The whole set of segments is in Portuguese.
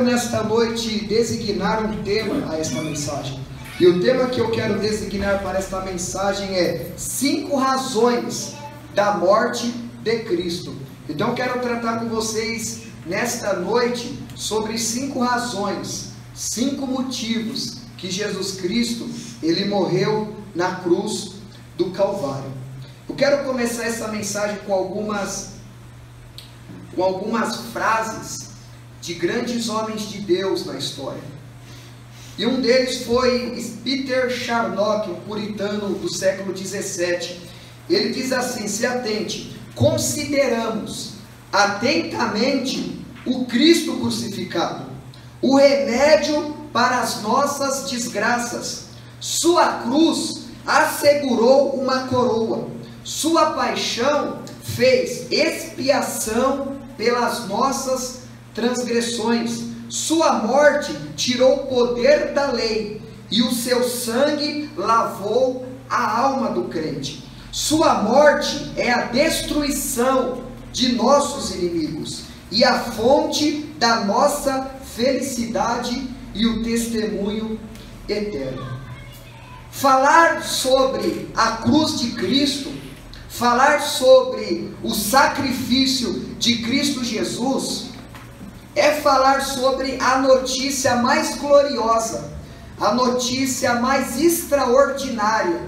nesta noite designar um tema a esta mensagem. E o tema que eu quero designar para esta mensagem é 5 razões da morte de Cristo. Então eu quero tratar com vocês nesta noite sobre 5 razões, 5 motivos que Jesus Cristo, ele morreu na cruz do Calvário. Eu quero começar essa mensagem com algumas frases de grandes homens de Deus na história. E um deles foi Peter Charnock, um puritano do século 17. Ele diz assim: se atente, consideramos atentamente o Cristo crucificado, o remédio para as nossas desgraças. Sua cruz assegurou uma coroa, sua paixão fez expiação pelas nossas transgressões, sua morte tirou o poder da lei, e o seu sangue lavou a alma do crente. Sua morte é a destruição de nossos inimigos, e a fonte da nossa felicidade e o testemunho eterno. Falar sobre a cruz de Cristo, falar sobre o sacrifício de Cristo Jesus, é falar sobre a notícia mais gloriosa, a notícia mais extraordinária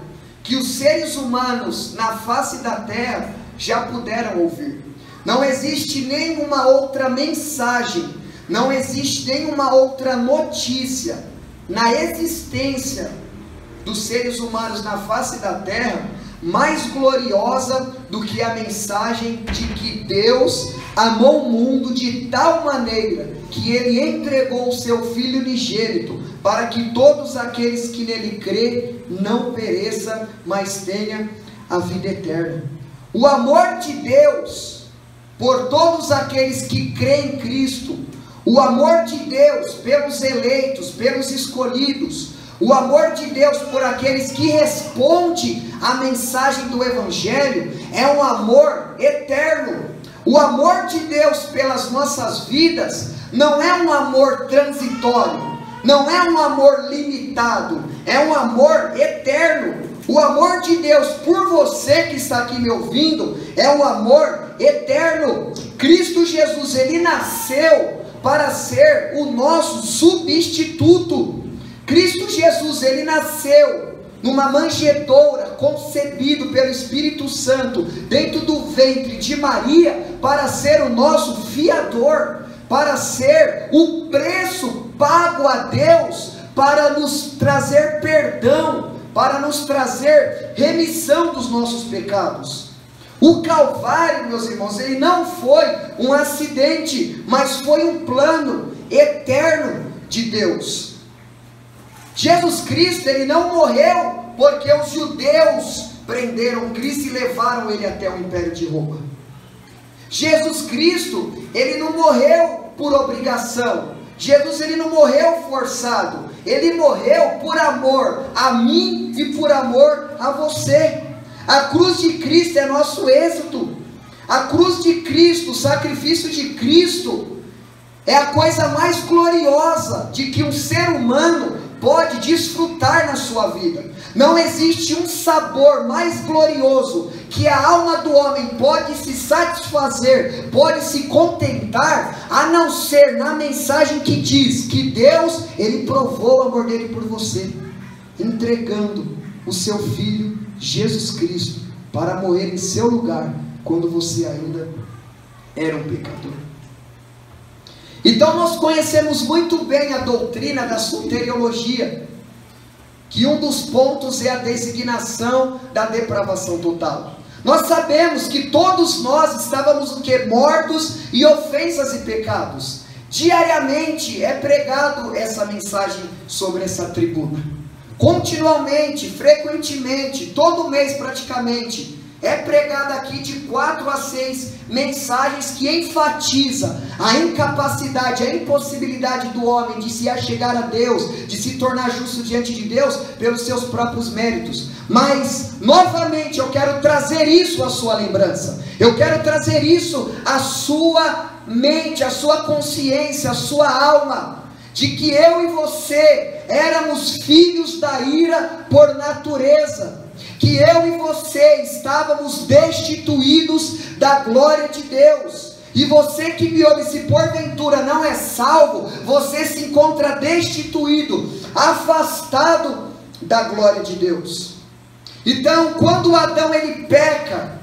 que os seres humanos na face da terra já puderam ouvir. Não existe nenhuma outra mensagem, não existe nenhuma outra notícia na existência dos seres humanos na face da terra mais gloriosa do que a mensagem de que Deus amou o mundo de tal maneira que Ele entregou o seu Filho unigênito, para que todos aqueles que nele crê não pereça, mas tenha a vida eterna. O amor de Deus por todos aqueles que creem em Cristo, o amor de Deus pelos eleitos, pelos escolhidos, o amor de Deus por aqueles que respondem à mensagem do Evangelho, é um amor eterno. O amor de Deus pelas nossas vidas não é um amor transitório, não é um amor limitado, é um amor eterno. O amor de Deus por você que está aqui me ouvindo é um amor eterno. Cristo Jesus, ele nasceu para ser o nosso substituto. Cristo Jesus, ele nasceu numa manjedoura, concebido pelo Espírito Santo, dentro do ventre de Maria, para ser o nosso fiador, para ser o preço pago a Deus, para nos trazer perdão, para nos trazer remissão dos nossos pecados. O Calvário, meus irmãos, ele não foi um acidente, mas foi um plano eterno de Deus. Jesus Cristo, ele não morreu porque os judeus prenderam Cristo e levaram ele até o Império de Roma. Jesus Cristo, ele não morreu por obrigação. Jesus, ele não morreu forçado. Ele morreu por amor a mim e por amor a você. A cruz de Cristo é nosso êxito. A cruz de Cristo, o sacrifício de Cristo, é a coisa mais gloriosa de que um ser humano pode desfrutar na sua vida. Não existe um sabor mais glorioso que a alma do homem pode se satisfazer, pode se contentar, a não ser na mensagem que diz que Deus, ele provou o amor dele por você, entregando o seu Filho Jesus Cristo para morrer em seu lugar, quando você ainda era um pecador. Então nós conhecemos muito bem a doutrina da soteriologia, que um dos pontos é a designação da depravação total. Nós sabemos que todos nós estávamos mortos em ofensas e pecados. Diariamente é pregado essa mensagem sobre essa tribuna. Continuamente, frequentemente, todo mês praticamente, é pregada aqui de 4 a 6 mensagens que enfatiza a incapacidade, a impossibilidade do homem de se achegar a Deus, de se tornar justo diante de Deus pelos seus próprios méritos. Mas, novamente, eu quero trazer isso à sua lembrança, eu quero trazer isso à sua mente, à sua consciência, à sua alma, de que eu e você éramos filhos da ira por natureza, que eu e você estávamos destituídos da glória de Deus. E você que me ouve, se porventura não é salvo, você se encontra destituído, afastado da glória de Deus. Então, quando Adão ele peca,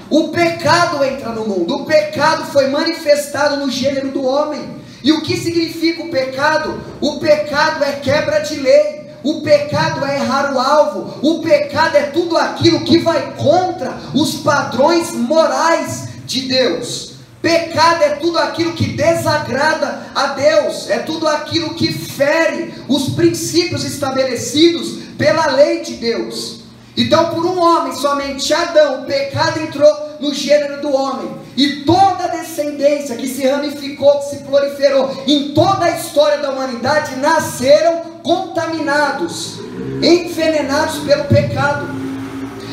o pecado entra no mundo, o pecado foi manifestado no gênero do homem. E o que significa o pecado? O pecado é quebra de lei. O pecado é errar o alvo. O pecado é tudo aquilo que vai contra os padrões morais de Deus. Pecado é tudo aquilo que desagrada a Deus. É tudo aquilo que fere os princípios estabelecidos pela lei de Deus. Então, por um homem, somente Adão, o pecado entrou no gênero do homem. E toda a descendência que se ramificou, que se proliferou em toda a história da humanidade, nasceram contaminados, envenenados pelo pecado.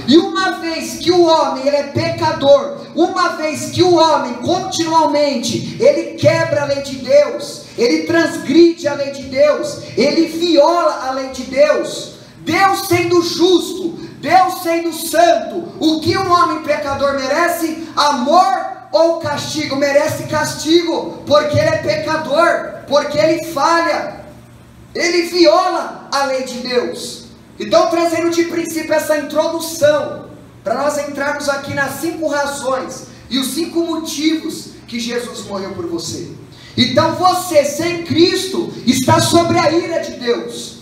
E uma vez que o homem ele é pecador, uma vez que o homem continuamente ele quebra a lei de Deus, ele transgride a lei de Deus, ele viola a lei de Deus, Deus sendo justo, Deus sendo santo, o que um homem pecador merece? Amor ou castigo? Merece castigo, porque ele é pecador, porque ele falha, ele viola a lei de Deus. Então, trazendo de princípio essa introdução, para nós entrarmos aqui nas 5 razões e os 5 motivos que Jesus morreu por você. Então, você sem Cristo está sobre a ira de Deus.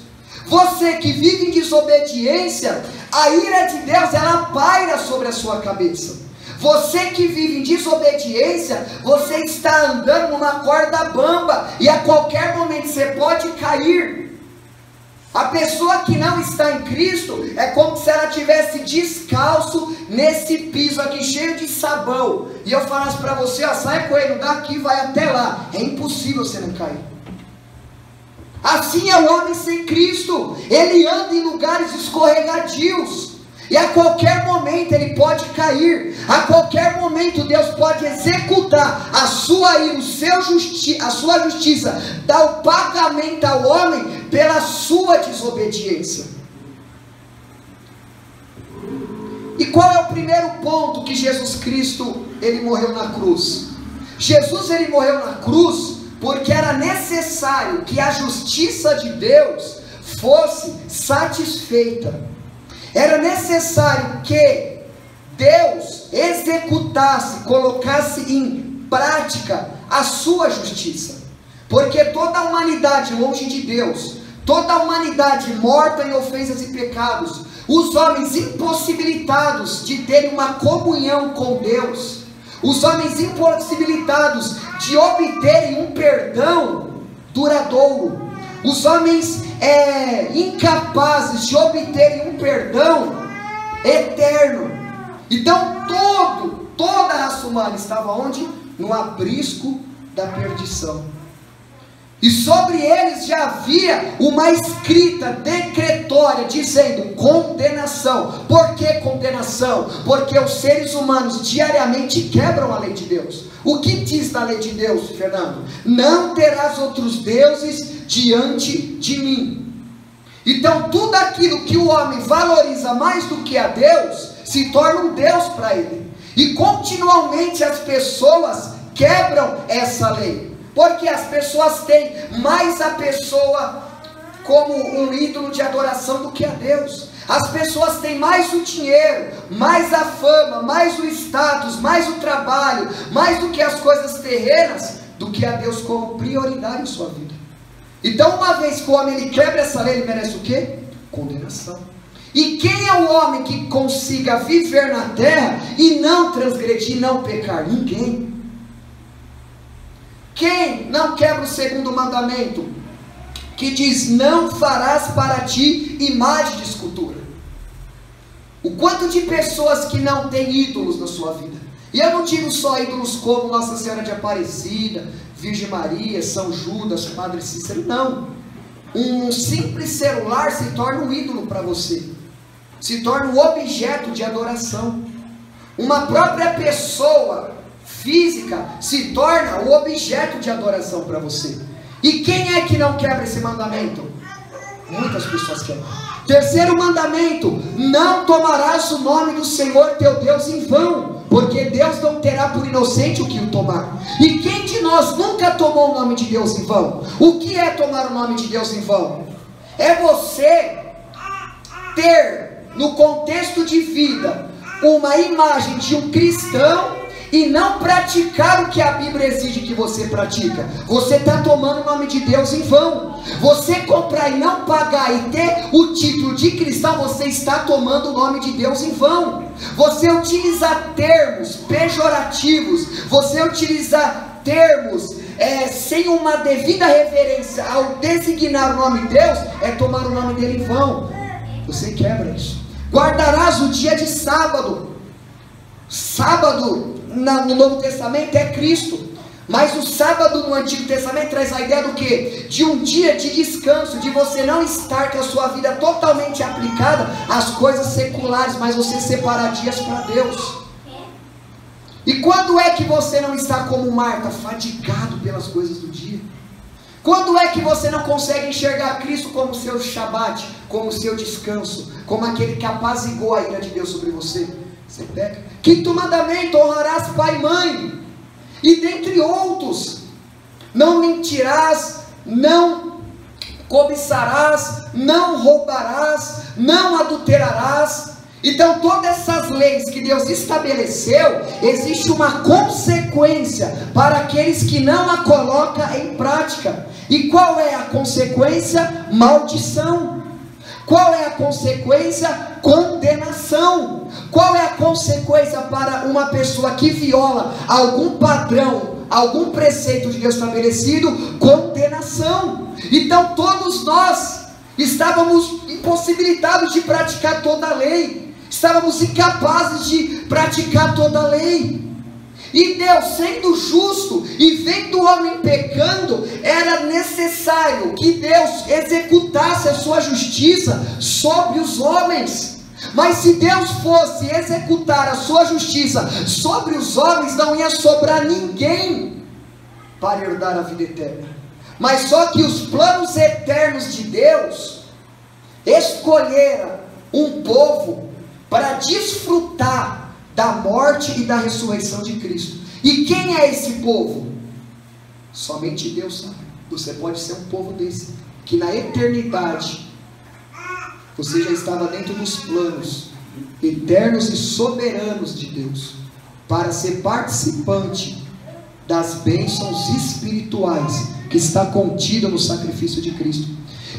Você que vive em desobediência, a ira de Deus ela paira sobre a sua cabeça. Você que vive em desobediência, você está andando numa corda bamba, e a qualquer momento você pode cair. A pessoa que não está em Cristo, é como se ela estivesse descalço nesse piso aqui, cheio de sabão, e eu falasse para você, ó, sai correndo daqui, vai até lá, é impossível você não cair. Assim é o homem sem Cristo, ele anda em lugares escorregadios, e a qualquer momento ele pode cair, a qualquer momento Deus pode executar a sua ira, a sua justiça, dar o pagamento ao homem pela sua desobediência. E qual é o primeiro ponto que Jesus Cristo, ele morreu na cruz? Jesus ele morreu na cruz porque era necessário que a justiça de Deus fosse satisfeita. Era necessário que Deus executasse, colocasse em prática a sua justiça. Porque toda a humanidade longe de Deus, toda a humanidade morta em ofensas e pecados, os homens impossibilitados de terem uma comunhão com Deus, os homens impossibilitados de obterem um perdão duradouro, os homens incapazes de obterem um perdão eterno. Então toda a raça humana estava onde? No aprisco da perdição. E sobre eles já havia uma escrita decretória dizendo condenação. Por que condenação? Porque os seres humanos diariamente quebram a lei de Deus. O que diz na lei de Deus, Fernando? Não terás outros deuses diante de mim. Então tudo aquilo que o homem valoriza mais do que a Deus, se torna um Deus para ele. E continuamente as pessoas quebram essa lei. Porque as pessoas têm mais a pessoa como um ídolo de adoração do que a Deus. As pessoas têm mais o dinheiro, mais a fama, mais o status, mais o trabalho, mais do que as coisas terrenas, do que a Deus como prioridade em sua vida. Então uma vez que o homem ele quebra essa lei, ele merece o quê? Condenação. E quem é o homem que consiga viver na terra e não transgredir, não pecar? Ninguém. Quem não quebra o segundo mandamento, que diz, não farás para ti imagem de escultura? O quanto de pessoas que não têm ídolos na sua vida. E eu não digo só ídolos como Nossa Senhora de Aparecida, Virgem Maria, São Judas, Padre Cícero, não. Um simples celular se torna um ídolo para você. Se torna um objeto de adoração. Uma própria pessoa física se torna o objeto de adoração para você. E quem é que não quebra esse mandamento? Muitas pessoas quebram. Terceiro mandamento: não tomarás o nome do Senhor teu Deus em vão, porque Deus não terá por inocente o que o tomar. E quem de nós nunca tomou o nome de Deus em vão? O que é tomar o nome de Deus em vão? É você ter no contexto de vida uma imagem de um cristão e não praticar o que a Bíblia exige que você pratica. Você está tomando o nome de Deus em vão. Você comprar e não pagar e ter o título de cristão, você está tomando o nome de Deus em vão. Você utilizar termos pejorativos, você utilizar termos sem uma devida reverência ao designar o nome de Deus, é tomar o nome dele em vão. Você quebra isso. Guardarás o dia de sábado. Sábado no Novo Testamento é Cristo, mas o sábado no Antigo Testamento traz a ideia do quê? De um dia de descanso, de você não estar com a sua vida totalmente aplicada às coisas seculares, mas você separar dias para Deus. E quando é que você não está como Marta, fadigado pelas coisas do dia? Quando é que você não consegue enxergar Cristo como seu Shabat, como seu descanso, como aquele que apaziguou a ira de Deus sobre você? Você peca. Quinto mandamento: honrarás pai e mãe. E dentre outros: não mentirás, não cobiçarás, não roubarás, não adulterarás. Então todas essas leis que Deus estabeleceu, existe uma consequência para aqueles que não a colocam em prática. E qual é a consequência? Maldição. Qual é a consequência? Condenação. Qual é a consequência para uma pessoa que viola algum padrão, algum preceito de Deus estabelecido? Condenação. Então todos nós estávamos impossibilitados de praticar toda a lei, estávamos incapazes de praticar toda a lei. E Deus, sendo justo e vendo o homem pecando, era necessário que Deus executasse a sua justiça sobre os homens. Mas se Deus fosse executar a sua justiça sobre os homens, não ia sobrar ninguém para herdar a vida eterna. Mas só que os planos eternos de Deus escolheram um povo para desfrutar da morte e da ressurreição de Cristo. E quem é esse povo? Somente Deus sabe. Você pode ser um povo desse, que na eternidade você já estava dentro dos planos eternos e soberanos de Deus, para ser participante das bênçãos espirituais que está contida no sacrifício de Cristo.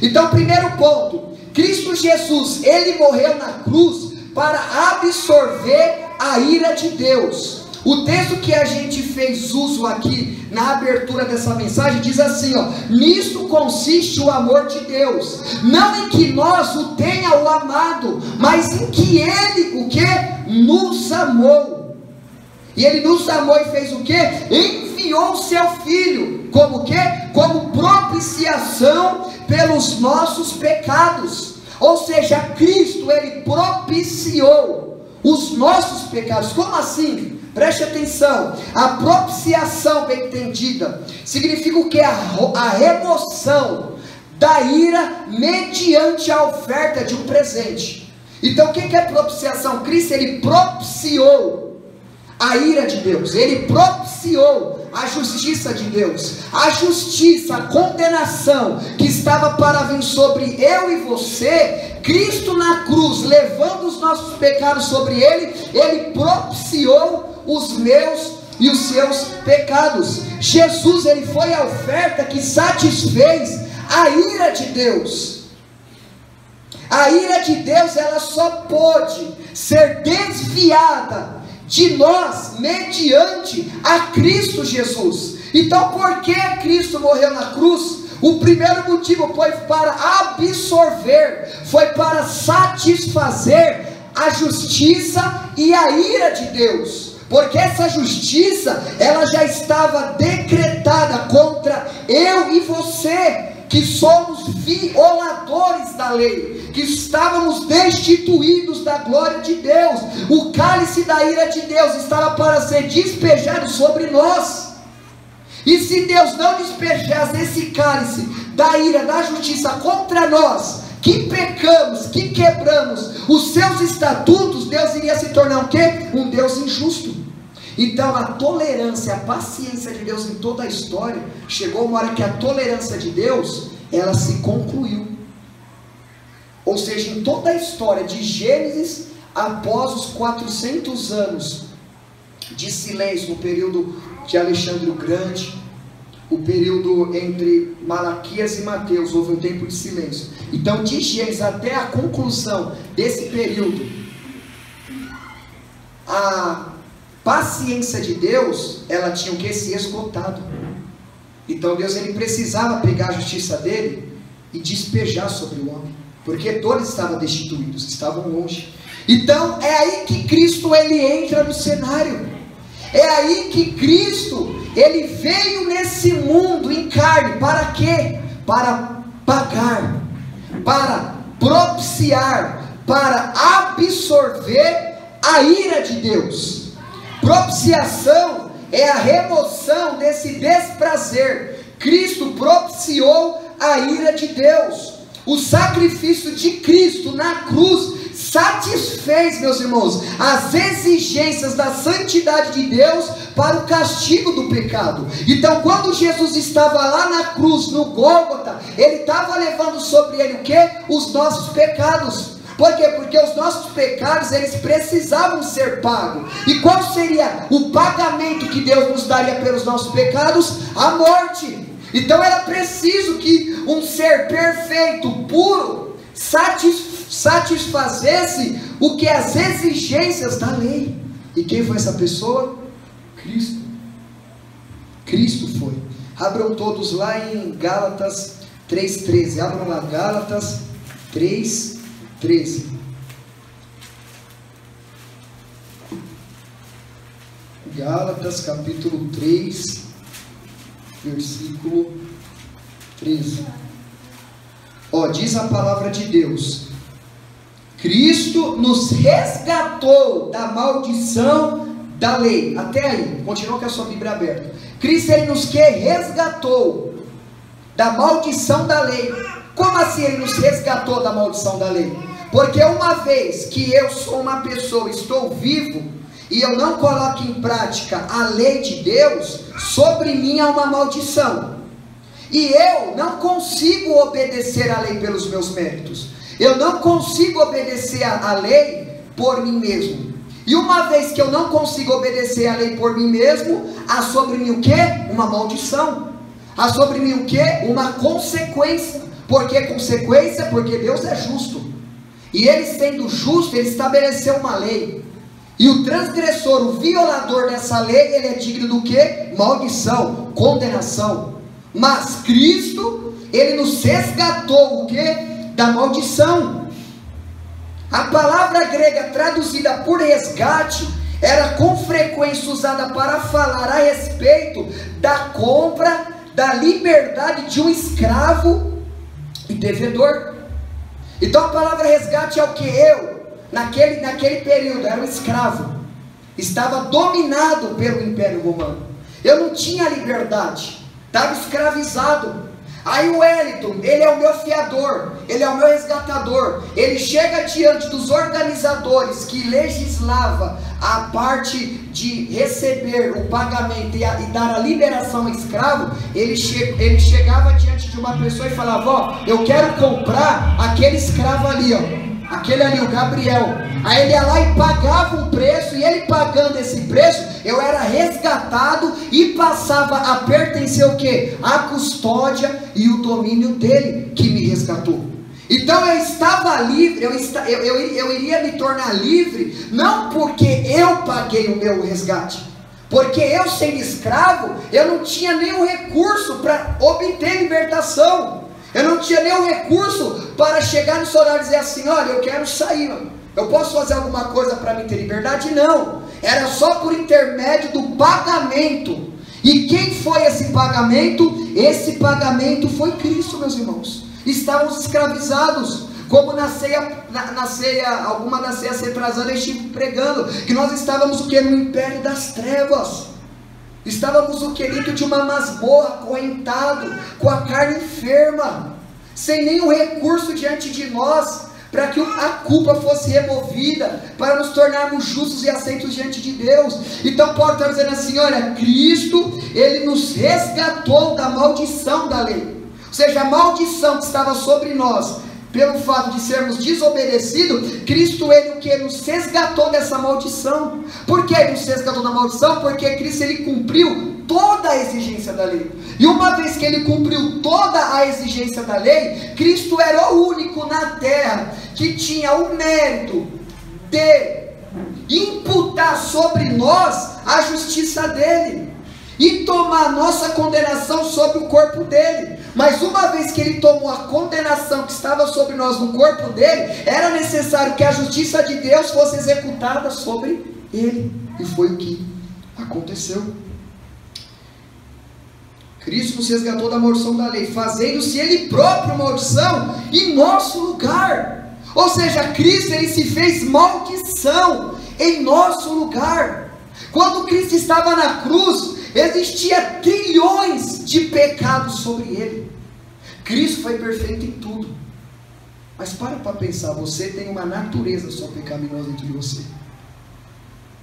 Então, primeiro ponto: Cristo Jesus, ele morreu na cruz para absorver a ira de Deus. O texto que a gente fez uso aqui na abertura dessa mensagem diz assim, ó: nisto consiste o amor de Deus, não em que nós o tenha o amado, mas em que ele, o que? Nos amou. E ele nos amou e fez o que? Enviou o seu filho, como o que? Como propiciação pelos nossos pecados. Ou seja, Cristo, ele propiciou os nossos pecados. Como assim? Preste atenção. A propiciação, bem entendida, significa o que? A remoção da ira mediante a oferta de um presente. Então o que é propiciação? Cristo, ele propiciou a ira de Deus, ele propiciou a justiça de Deus, a justiça, a condenação que estava para vir sobre eu e você. Cristo na cruz, levando os nossos pecados sobre ele, ele propiciou os meus e os seus pecados. Jesus, ele foi a oferta que satisfez a ira de Deus. A ira de Deus, ela só pôde ser desviada de nós mediante a Cristo Jesus. Então, por que Cristo morreu na cruz? O primeiro motivo foi para absorver, foi para satisfazer a justiça e a ira de Deus, porque essa justiça, ela já estava decretada contra eu e você, que somos violadores da lei, que estávamos destituídos da glória de Deus. O cálice da ira de Deus estava para ser despejado sobre nós, e se Deus não despejasse esse cálice da ira, da justiça contra nós, que pecamos, que quebramos os seus estatutos, Deus iria se tornar o quê? Um Deus injusto. Então a tolerância, a paciência de Deus em toda a história, chegou uma hora que a tolerância de Deus, ela se concluiu. Ou seja, em toda a história de Gênesis, após os 400 anos de silêncio, no período de Alexandre o Grande, o período entre Malaquias e Mateus, houve um tempo de silêncio. Então de Gênesis até a conclusão desse período, a paciência de Deus, ela tinha o que? Se esgotado. Então Deus, ele precisava pegar a justiça dele e despejar sobre o homem, porque todos estavam destituídos, estavam longe. Então é aí que Cristo, ele entra no cenário. É aí que Cristo, ele veio nesse mundo em carne. Para quê? Para pagar, para propiciar, para absorver a ira de Deus. Propiciação é a remoção desse desprazer. Cristo propiciou a ira de Deus. O sacrifício de Cristo na cruz satisfez, meus irmãos, as exigências da santidade de Deus para o castigo do pecado. Então quando Jesus estava lá na cruz, no Gólgota, ele estava levando sobre ele o quê? Os nossos pecados. Por quê? Porque os nossos pecados, eles precisavam ser pagos. E qual seria o pagamento que Deus nos daria pelos nossos pecados? A morte. Então era preciso que um ser perfeito, puro, satisfazesse o que? As exigências da lei. E quem foi essa pessoa? Cristo. Cristo foi. Abram todos lá em Gálatas 3,13. Abram lá, Gálatas 3:13. Gálatas capítulo 3, versículo 13. Diz a palavra de Deus: Cristo nos resgatou da maldição da lei. Até aí, continua com a sua Bíblia aberta. Cristo, ele nos resgatou da maldição da lei. Como assim ele nos resgatou da maldição da lei? Porque uma vez que eu sou uma pessoa, estou vivo, e eu não coloco em prática a lei de Deus, sobre mim há uma maldição. E eu não consigo obedecer a lei pelos meus méritos. Eu não consigo obedecer a lei por mim mesmo. E uma vez que eu não consigo obedecer a lei por mim mesmo, há sobre mim o quê? Uma maldição. Há sobre mim o quê? Uma consequência. Por que consequência? Porque Deus é justo. E ele, sendo justo, ele estabeleceu uma lei. E o transgressor, o violador dessa lei, ele é digno do quê? Maldição, condenação. Mas Cristo, ele nos resgatou o quê? Da maldição. A palavra grega traduzida por resgate era com frequência usada para falar a respeito da compra, da liberdade de um escravo e devedor. Então a palavra resgate é o que? Eu, naquele período, era um escravo, estava dominado pelo Império Romano, eu não tinha liberdade, estava escravizado. Aí o Wellington, ele é o meu fiador, ele é o meu resgatador, ele chega diante dos organizadores que legislava a parte de receber o pagamento e dar a liberação ao escravo. Ele chegava diante de uma pessoa e falava: eu quero comprar aquele escravo ali, aquele ali, o Gabriel. Aí ele ia lá e pagava um preço, e ele pagando esse preço, eu era resgatado e passava a pertencer o quê? A custódia e o domínio dele, que me resgatou. Então eu estava livre, eu iria me tornar livre, não porque eu paguei o meu resgate, porque eu, sendo escravo, eu não tinha nenhum recurso para obter libertação. Eu não tinha nenhum recurso para chegar no soldado e dizer assim: olha, eu quero sair, Eu posso fazer alguma coisa para me ter liberdade? Não, era só por intermédio do pagamento. E quem foi esse pagamento? Esse pagamento foi Cristo, meus irmãos. Estávamos escravizados, como na ceia, alguma das ceias retrasadas eu estive pregando, que nós estávamos o que? No império das trevas. Estávamos o que? Dentro de uma masmorra, acorrentado, com a carne enferma, sem nenhum recurso diante de nós, para que a culpa fosse removida, para nos tornarmos justos e aceitos diante de Deus. Então Paulo está dizendo assim, olha, Cristo, Ele nos resgatou da maldição da lei, ou seja, a maldição que estava sobre nós, pelo fato de sermos desobedecidos, Cristo, Ele o que? Nos resgatou dessa maldição. Por que Ele nos resgatou da maldição? Porque Cristo, Ele cumpriu toda a exigência da lei, e uma vez que Ele cumpriu toda a exigência da lei, Cristo era o único na terra que tinha o mérito de imputar sobre nós a justiça dele, e tomar nossa condenação sobre o corpo dele. Mas uma vez que ele tomou a condenação que estava sobre nós no corpo dele, era necessário que a justiça de Deus fosse executada sobre ele, e foi o que aconteceu. Cristo nos resgatou da maldição da lei, fazendo-se Ele próprio maldição em nosso lugar. Ou seja, Cristo, Ele se fez maldição em nosso lugar. Quando Cristo estava na cruz, existia trilhões de pecados sobre Ele. Cristo foi perfeito em tudo. Mas para pensar, você tem uma natureza só pecaminosa dentro de você.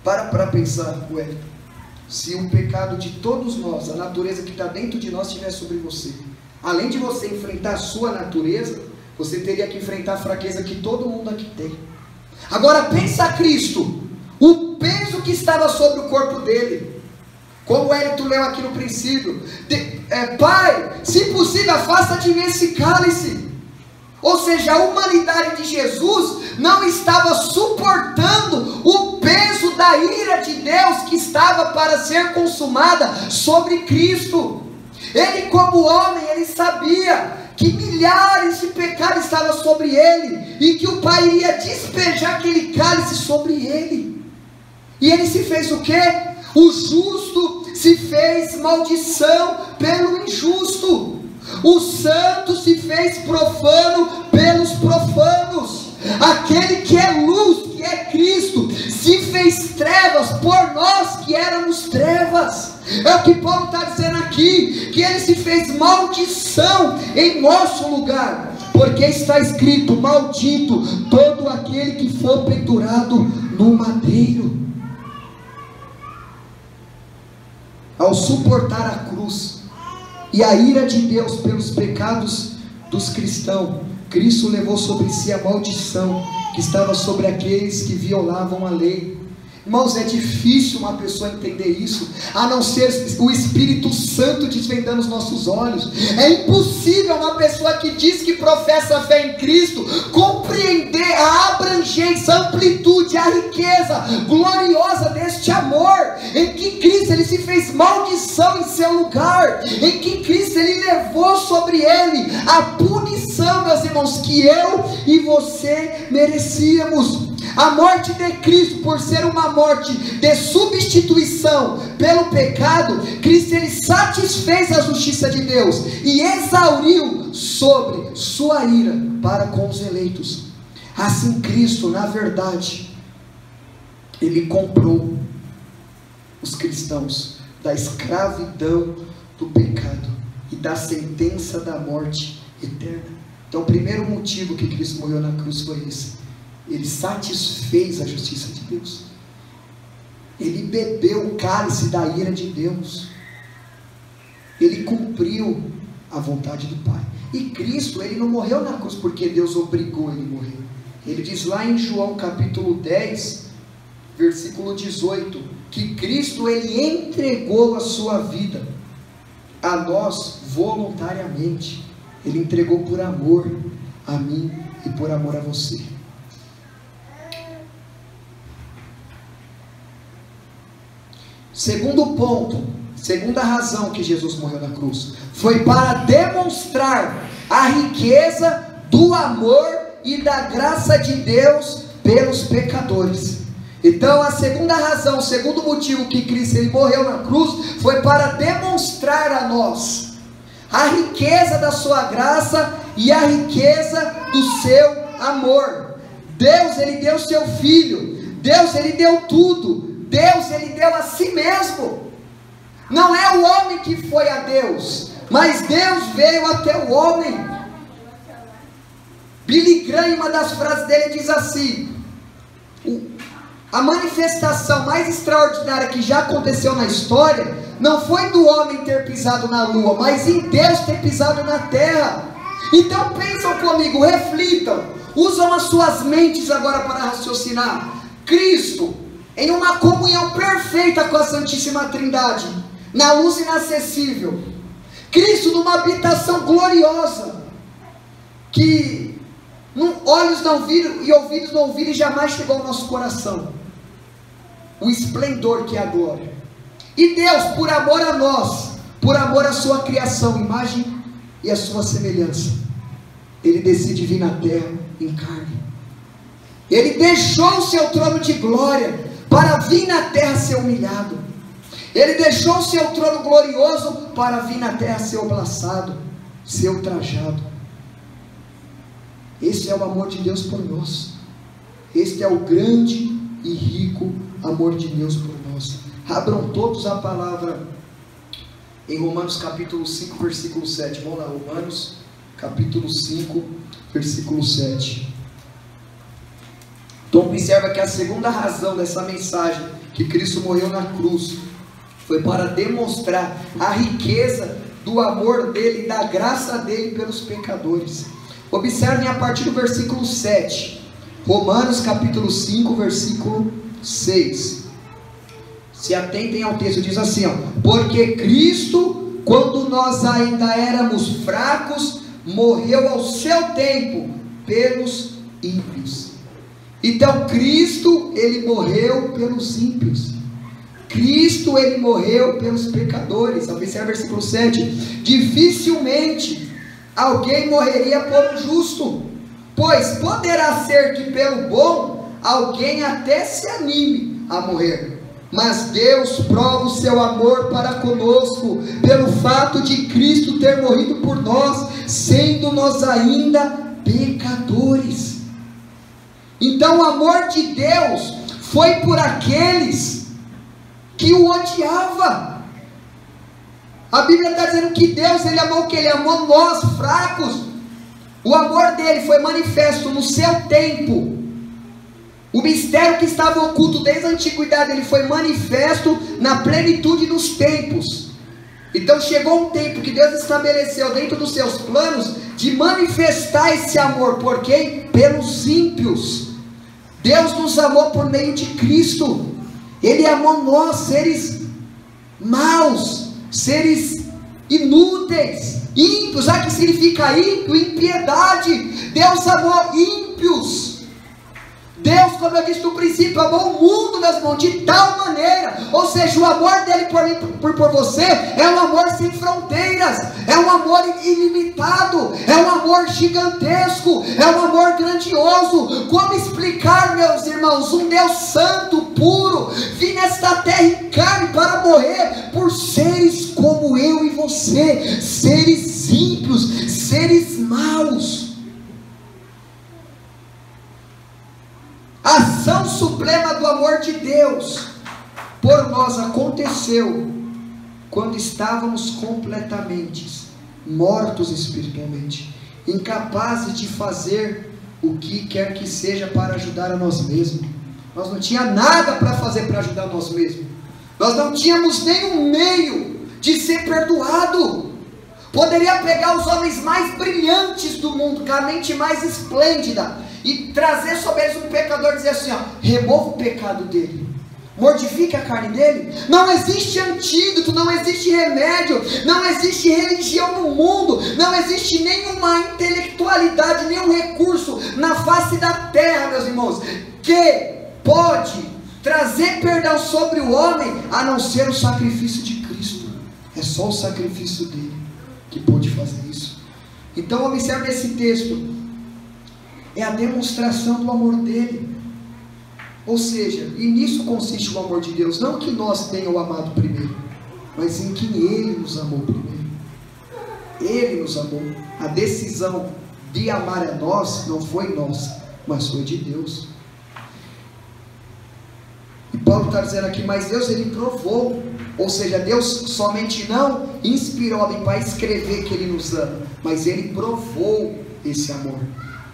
Para pensar, Wellington. Se o pecado de todos nós, a natureza que está dentro de nós, estiver sobre você, além de você enfrentar a sua natureza, você teria que enfrentar a fraqueza que todo mundo aqui tem. Agora pensa Cristo, o peso que estava sobre o corpo dele, como Wellington leu aqui no princípio, Pai, se possível afasta de mim esse cálice. Ou seja, a humanidade de Jesus não estava suportando o peso da ira de Deus que estava para ser consumada sobre Cristo. Ele, como homem, ele sabia que milhares de pecados estavam sobre ele, e que o Pai iria despejar aquele cálice sobre ele. E ele se fez o quê? O justo se fez maldição pelo injusto. O santo se fez profano pelos profanos. Aquele que é luz, que é Cristo, se fez trevas por nós que éramos trevas. É o que Paulo está dizendo aqui, que ele se fez maldição em nosso lugar, porque está escrito: maldito todo aquele que for pendurado no madeiro. Ao suportar a cruz e a ira de Deus pelos pecados dos cristãos, Cristo levou sobre si a maldição que estava sobre aqueles que violavam a lei. Irmãos, é difícil uma pessoa entender isso, a não ser o Espírito Santo desvendando os nossos olhos. É impossível uma pessoa que diz que professa a fé em Cristo compreender a abrangência, a amplitude, a riqueza gloriosa deste amor, em que Cristo ele se fez maldição em seu lugar, em que Cristo ele levou sobre ele a punição, meus irmãos, que eu e você merecíamos. A morte de Cristo, por ser uma morte de substituição pelo pecado, Cristo ele satisfez a justiça de Deus e exauriu sobre sua ira para com os eleitos. Assim Cristo, na verdade, ele comprou os cristãos da escravidão do pecado e da sentença da morte eterna. Então o primeiro motivo que Cristo morreu na cruz foi esse: ele satisfez a justiça de Deus. Ele bebeu o cálice da ira de Deus. Ele cumpriu a vontade do Pai. E Cristo, ele não morreu na cruz porque Deus obrigou ele a morrer. Ele diz lá em João capítulo 10, versículo 18, que Cristo ele entregou a sua vida a nós voluntariamente. Ele entregou por amor a mim e por amor a você. Segundo ponto, segunda razão que Jesus morreu na cruz, foi para demonstrar a riqueza do amor e da graça de Deus pelos pecadores. Então a segunda razão, o segundo motivo que Cristo ele morreu na cruz, foi para demonstrar a nós a riqueza da sua graça e a riqueza do seu amor. Deus ele deu seu Filho, Deus ele deu tudo, Deus ele deu a si mesmo. Não é o homem que foi a Deus, mas Deus veio até o homem. Billy Graham, uma das frases dele diz assim: a manifestação mais extraordinária que já aconteceu na história não foi do homem ter pisado na lua, mas em Deus ter pisado na terra. Então pensam comigo, reflitam, usam as suas mentes agora para raciocinar. Cristo em uma comunhão perfeita com a Santíssima Trindade, na luz inacessível. Cristo numa habitação gloriosa, que olhos não viram e ouvidos não ouviram e jamais chegou ao nosso coração. O esplendor que é a glória. E Deus, por amor a nós, por amor à sua criação, imagem e a sua semelhança, Ele decide vir na terra em carne. Ele deixou o seu trono de glória para vir na terra ser humilhado. Ele deixou o seu trono glorioso para vir na terra ser oblaçado, ser ultrajado. Esse é o amor de Deus por nós. Este é o grande e rico amor de Deus por nós. Abram todos a palavra em Romanos capítulo 5, versículo 7. Vamos lá, Romanos capítulo 5, versículo 7. Então observa que a segunda razão dessa mensagem, que Cristo morreu na cruz, foi para demonstrar a riqueza do amor dele, da graça dele pelos pecadores. Observem a partir do versículo 7, Romanos capítulo 5, versículo 6. Se atentem ao texto, diz assim, ó: porque Cristo, quando nós ainda éramos fracos, morreu ao seu tempo pelos ímpios. Então Cristo, ele morreu pelos ímpios. Cristo, ele morreu pelos pecadores. Observe o versículo 7. Dificilmente alguém morreria por um justo, pois poderá ser que pelo bom alguém até se anime a morrer. Mas Deus prova o seu amor para conosco, pelo fato de Cristo ter morrido por nós, sendo nós ainda pecadores. Então o amor de Deus foi por aqueles que o odiava. A Bíblia está dizendo que Deus, ele amou o que? Ele amou nós fracos. O amor dele foi manifesto no seu tempo. O mistério que estava oculto desde a antiguidade, ele foi manifesto na plenitude dos tempos. Então chegou um tempo que Deus estabeleceu dentro dos seus planos de manifestar esse amor. Por quem? Pelos ímpios. Deus nos amou por meio de Cristo. Ele amou nós, seres maus, seres inúteis, ímpios. Sabe o que significa ímpio? Impiedade. Deus amou ímpios. Deus, como eu disse no princípio, amou o mundo, meus irmãos, de tal maneira, ou seja, o amor dele por mim, por você, é um amor sem fronteiras, é um amor ilimitado, é um amor gigantesco, é um amor grandioso. Como explicar, meus irmãos, um Deus santo, puro, vir nesta terra em carne para morrer por seres como eu e você, seres ímpios, seres maus? A ação suprema do amor de Deus por nós aconteceu quando estávamos completamente mortos espiritualmente, incapazes de fazer o que quer que seja para ajudar a nós mesmos. Nós não tínhamos nada para fazer para ajudar nós mesmos. Nós não tínhamos nenhum meio de ser perdoado. Poderia pegar os homens mais brilhantes do mundo, com a mente mais esplêndida, e trazer sobre eles um pecador e dizer assim, ó, remova o pecado dele, mortifique a carne dele. Não existe antídoto, não existe remédio, não existe religião no mundo, não existe nenhuma intelectualidade, nenhum recurso na face da terra, meus irmãos, que pode trazer perdão sobre o homem, a não ser o sacrifício de Cristo. É só o sacrifício dele que pode fazer isso. Então observe esse texto, é a demonstração do amor dele. Ou seja, e nisso consiste o amor de Deus, não que nós tenhamos amado primeiro, mas em que Ele nos amou primeiro. Ele nos amou. A decisão de amar a nós não foi nossa, mas foi de Deus. E Paulo está dizendo aqui, mas Deus Ele provou, ou seja, Deus somente não inspirou alguém para escrever que Ele nos ama, mas Ele provou esse amor,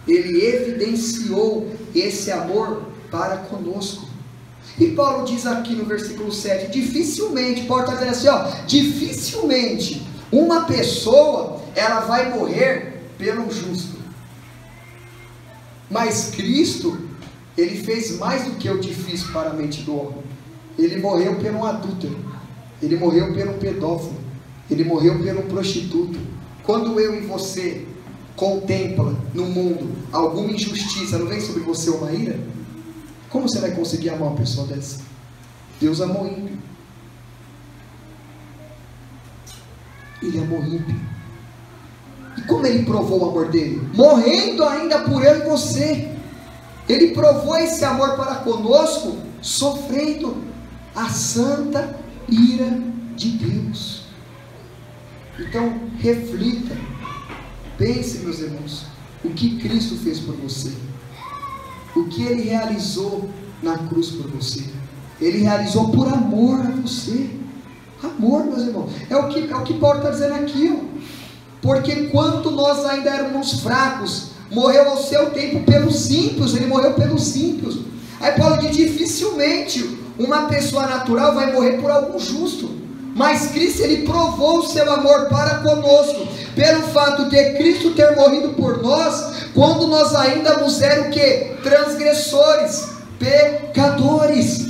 Ele evidenciou esse amor para conosco. E Paulo diz aqui no versículo 7, dificilmente, Paulo está dizendo assim, ó, dificilmente uma pessoa, ela vai morrer pelo justo, mas Cristo, Ele fez mais do que o difícil para a mente do homem. Ele morreu por um adúltero, Ele morreu por um pedófilo, Ele morreu por um prostituto. Quando eu e você contempla no mundo alguma injustiça, não vem sobre você uma ira? Como você vai conseguir amar uma pessoa dessa? Deus amou ímpio. Ele amou ímpio. E como Ele provou o amor dele? Morrendo ainda por eu e você. Ele provou esse amor para conosco, sofrendo a santa ira de Deus. Então, reflita, pense, meus irmãos, o que Cristo fez por você, o que Ele realizou na cruz por você. Ele realizou por amor a você. Amor, meus irmãos, é o que Paulo está dizendo aqui, ó. Porque quando nós ainda éramos fracos, morreu ao seu tempo pelos ímpios. Ele morreu pelos ímpios. Aí Paulo diz, dificilmente uma pessoa natural vai morrer por algum justo, mas Cristo, Ele provou o seu amor para conosco, pelo fato de Cristo ter morrido por nós, quando nós ainda éramos o que? Transgressores, pecadores.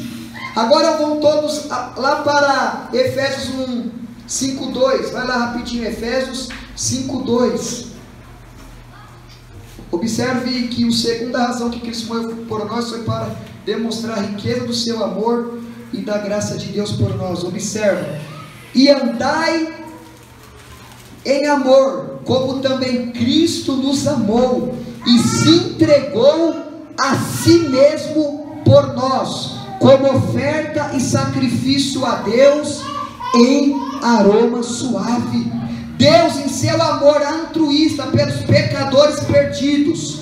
Agora vão todos lá para Efésios 5:2, vai lá rapidinho, Efésios 5:2. Observe que a segunda razão que Cristo morreu por nós foi para demonstrar a riqueza do seu amor e da graça de Deus por nós. Observa, e andai em amor, como também Cristo nos amou e se entregou a si mesmo por nós, como oferta e sacrifício a Deus em aroma suave. Deus, em seu amor altruísta pelos pecadores perdidos,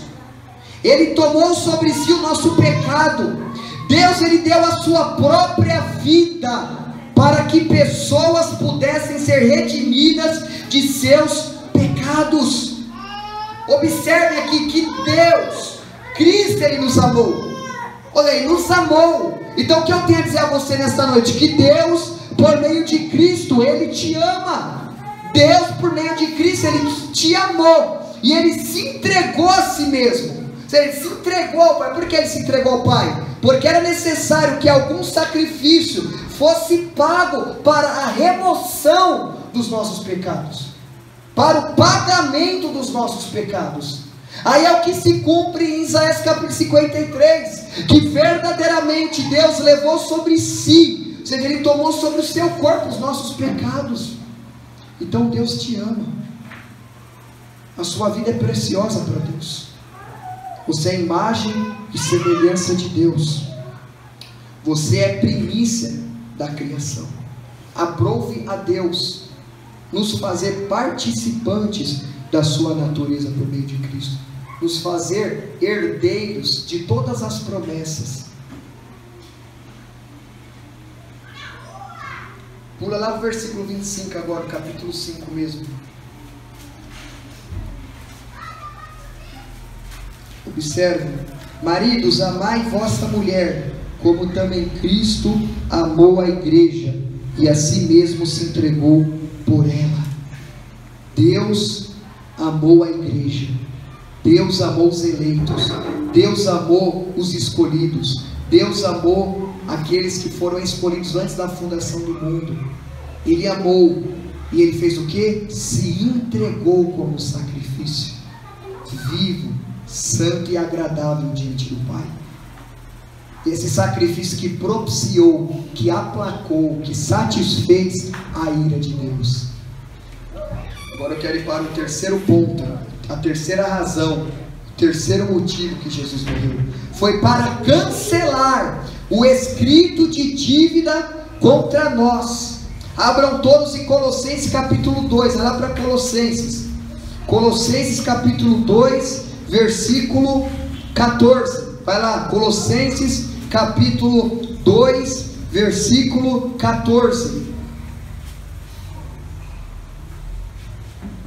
Ele tomou sobre si o nosso pecado. Deus, Ele deu a sua própria vida para que pessoas pudessem ser redimidas de seus pecados. Observe aqui que Deus, Cristo, Ele nos amou. Olha, Ele nos amou. Então o que eu tenho a dizer a você nesta noite? Que Deus, por meio de Cristo, Ele te ama. Deus, por meio de Cristo, Ele te amou, e Ele se entregou a si mesmo. Ele se entregou ao Pai. Por que Ele se entregou ao Pai? Porque era necessário que algum sacrifício fosse pago para a remoção dos nossos pecados, para o pagamento dos nossos pecados. Aí é o que se cumpre em Isaías capítulo 53, que verdadeiramente Deus levou sobre si, ou seja, Ele tomou sobre o seu corpo os nossos pecados. Então Deus te ama, a sua vida é preciosa para Deus, você é imagem e semelhança de Deus, você é primícia da criação. Aprove a Deus nos fazer participantes da sua natureza por meio de Cristo, nos fazer herdeiros de todas as promessas. Pula lá o versículo 25 agora, capítulo 5 mesmo. Observe, maridos, amai vossa mulher, como também Cristo amou a igreja, e a si mesmo se entregou por ela. Deus amou a igreja, Deus amou os eleitos, Deus amou os escolhidos, Deus amou aqueles que foram escolhidos antes da fundação do mundo. Ele amou, e Ele fez o que? Se entregou como sacrifício vivo, santo e agradável diante do Pai. Esse sacrifício que propiciou, que aplacou, que satisfez a ira de Deus. Agora eu quero ir para o terceiro ponto, a terceira razão Terceiro motivo que Jesus morreu foi para cancelar o escrito de dívida contra nós. Abram todos em Colossenses capítulo 2, vai lá para Colossenses. Colossenses capítulo 2, versículo 14. Vai lá, Colossenses capítulo 2, versículo 14.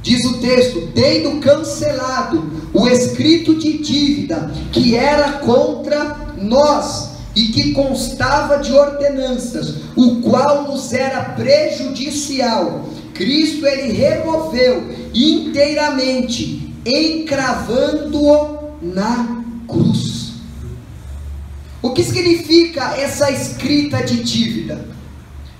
Diz o texto: tendo cancelado o escrito de dívida que era contra nós e que constava de ordenanças, o qual nos era prejudicial, Cristo ele removeu inteiramente, encravando-o na cruz. O que significa essa escrita de dívida?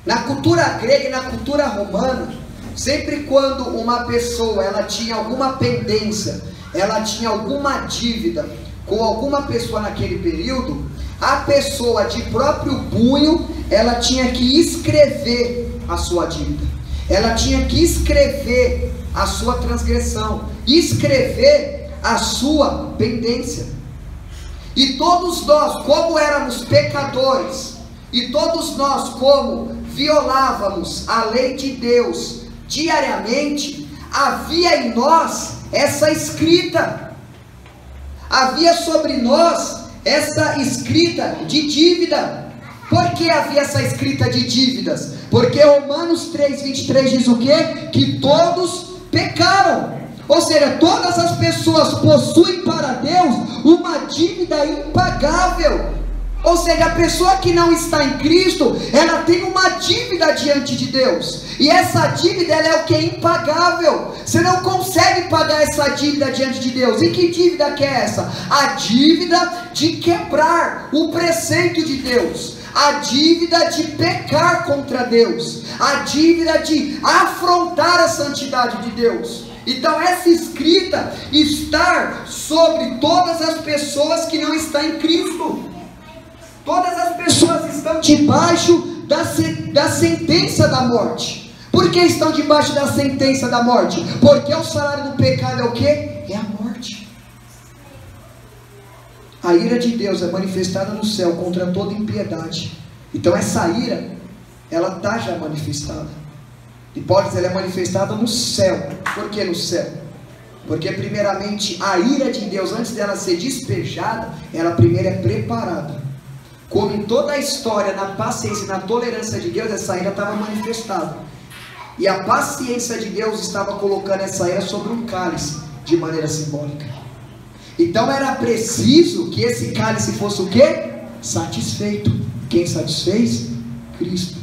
Na cultura grega e na cultura romana, sempre quando uma pessoa ela tinha alguma pendência, ela tinha alguma dívida com alguma pessoa naquele período, a pessoa de próprio punho, ela tinha que escrever a sua dívida, ela tinha que escrever a sua transgressão, escrever a sua pendência. E todos nós, como éramos pecadores, e todos nós, como violávamos a lei de Deus diariamente, havia em nós essa escrita, havia sobre nós essa escrita de dívida. Por que havia essa escrita de dívidas? Porque Romanos 3:23 diz o quê? Que todos pecaram. Ou seja, todas as pessoas possuem para Deus uma dívida impagável. Ou seja, a pessoa que não está em Cristo, ela tem uma dívida diante de Deus. E essa dívida, ela é o que? Impagável. Você não consegue pagar essa dívida diante de Deus. E que dívida que é essa? A dívida de quebrar o preceito de Deus. A dívida de pecar contra Deus. A dívida de afrontar a santidade de Deus. Então essa escrita está sobre todas as pessoas que não estão em Cristo. Todas as pessoas estão debaixo da sentença da morte. Por que estão debaixo da sentença da morte? Porque o salário do pecado é o que? É a morte. A ira de Deus é manifestada no céu contra toda impiedade. Então essa ira, ela está já manifestada. Hipótese, ela é manifestada no céu. Por que no céu? Porque primeiramente a ira de Deus, antes dela ser despejada, ela primeiro é preparada. Como em toda a história, na paciência e na tolerância de Deus, essa ira estava manifestada. E a paciência de Deus estava colocando essa ira sobre um cálice, de maneira simbólica. Então era preciso que esse cálice fosse o quê? Satisfeito. Quem satisfez? Cristo.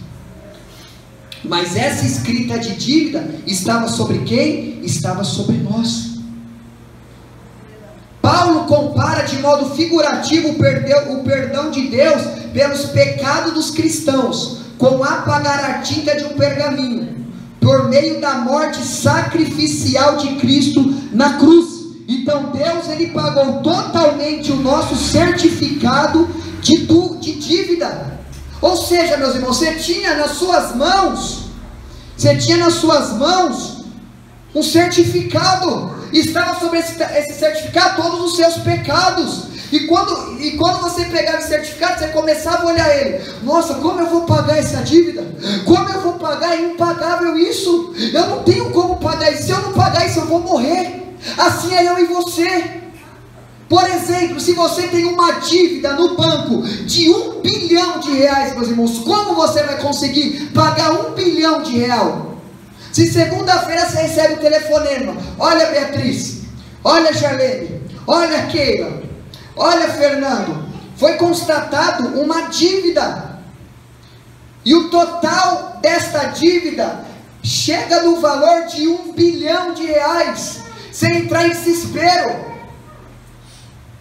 Mas essa escrita de dívida estava sobre quem? Estava sobre nós. Paulo compara de modo figurativo o perdão de Deus pelos pecados dos cristãos com apagar a tinta de um pergaminho, por meio da morte sacrificial de Cristo na cruz. Então Deus ele pagou totalmente o nosso certificado de dívida. Ou seja, meus irmãos, você tinha nas suas mãos um certificado. Estava sobre esse certificado todos os seus pecados. E quando você pegava esse certificado, você começava a olhar ele. Nossa, como eu vou pagar essa dívida? Como eu vou pagar? É impagável isso. Eu não tenho como pagar isso. Se eu não pagar isso, eu vou morrer. Assim é eu e você. Por exemplo, se você tem uma dívida no banco de R$1 bilhão, meus irmãos, como você vai conseguir pagar R$1 bilhão? Se segunda-feira você recebe o telefonema: olha Beatriz, olha Jarlene, olha Keila, olha Fernando, foi constatado uma dívida, e o total desta dívida chega no valor de R$1 bilhão. Você entrar em desespero,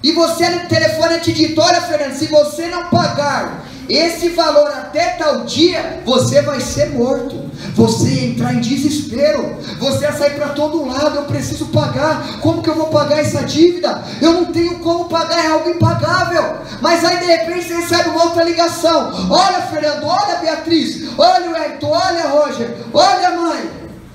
e você no telefone te dito: olha Fernando, se você não pagar esse valor até tal dia, você vai ser morto. Você ia entrar em desespero, você ia sair para todo lado: eu preciso pagar, como que eu vou pagar essa dívida? Eu não tenho como pagar, é algo impagável. Mas aí de repente você recebe uma outra ligação: olha Fernando, olha Beatriz, olha o Hector, olha Roger, olha mãe,